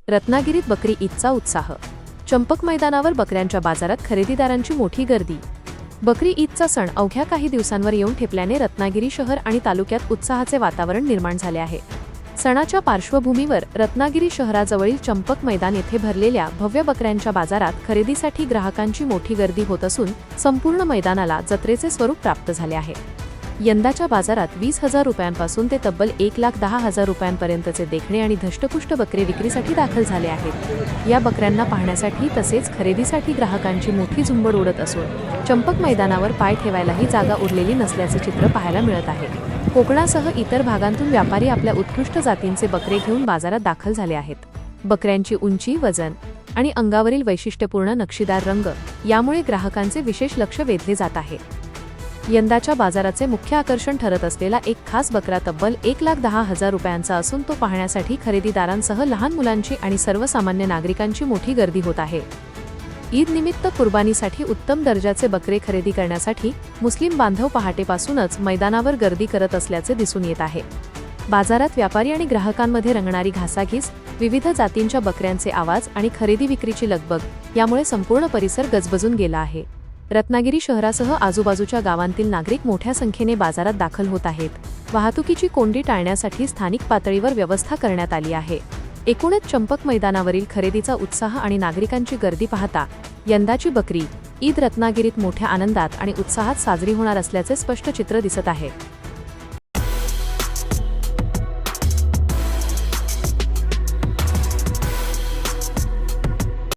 रत्नागिरीत बकरी ईदचा उत्साह. चंपक मैदानावर बकऱ्यांच्या बाजारात खरेदीदारांची मोठी गर्दी. बकरी ईदचा सण अवघ्या काही दिवसांवर येऊन ठेपल्याने रत्नागिरी शहर आणि तालुक्यात उत्साहाचे वातावरण निर्माण झाले आहे. सणाच्या पार्श्वभूमीवर रत्नागिरी शहराजवळील चंपक मैदान येथे भरलेल्या भव्य बकऱ्यांच्या बाजारात खरेदीसाठी ग्राहकांची मोठी गर्दी होत असून संपूर्ण मैदानाला जत्रेचे स्वरूप प्राप्त झाले आहे. यंदाच्या बाजारात 20,000 रुपयांपासून ते तब्बल 1,10,000 रुपयांपर्यंतचे देखणे आणि धष्टपुष्ट बकरे विक्रीसाठी दाखल झाले आहेत. या बकऱ्यांना पाहण्यासाठी तसेच खरेदीसाठी ग्राहकांची मोठी झुंबड उडत असून चंपक मैदानावर पाय ठेवायलाही जागा उरलेली नसल्याचे चित्र पाहायला मिळत आहे. कोकणासह इतर भागांतून व्यापारी आपल्या उत्कृष्ट जातींचे बकरे घेऊन बाजारात दाखल झाले आहेत. बकऱ्यांची उंची, वजन आणि अंगावरील वैशिष्ट्यपूर्ण नक्षीदार रंग यामुळे ग्राहकांचे विशेष लक्ष वेधले जात आहे. यंदाच्या बाजाराचे मुख्य आकर्षण ठरत असलेला एक खास बकरा तब्बल 1,10,000 रुपयांचा असून तो पाहण्यासाठी खरेदीदारांसह लहान मुलांची आणि सर्वसामान्य नागरिकांची मोठी गर्दी होत आहे. ईद निमित्त कुर्बानीसाठी उत्तम दर्जाचे बकरे खरेदी करण्यासाठी मुस्लिम बांधव पहाटेपासूनच मैदानावर गर्दी करत असल्याचे दिसून येत आहे. बाजारात व्यापारी आणि ग्राहकांमध्ये रंगणारी घासाघीस, विविध जातींच्या बकऱ्यांचे आवाज आणि खरेदी विक्रीची लगबग यामुळे संपूर्ण परिसर गजबजून गेला आहे. रत्नागिरी शहरासह आजूबाजूच्या गावांतील नागरिक मोठ्या संख्येने बाजारात दाखल होत आहेत. वाहतुकीची कोंडी टाळण्यासाठी स्थानिक पातळीवर व्यवस्था करण्यात आली आहे. एकूणच चंपक मैदानावरील खरेदीचा उत्साह आणि नागरिकांची गर्दी पाहता यंदाची बकरी ईद रत्नागिरीत मोठ्या आनंदात आणि उत्साहात साजरी होणार असल्याचे स्पष्ट चित्र दिसत आहे.